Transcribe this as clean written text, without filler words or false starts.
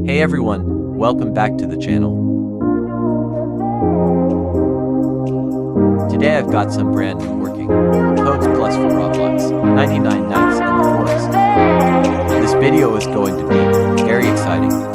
Hey everyone, welcome back to the channel. Today I've got some brand new working codes plus for Roblox, 99 nights in the forest. This video is going to be very exciting.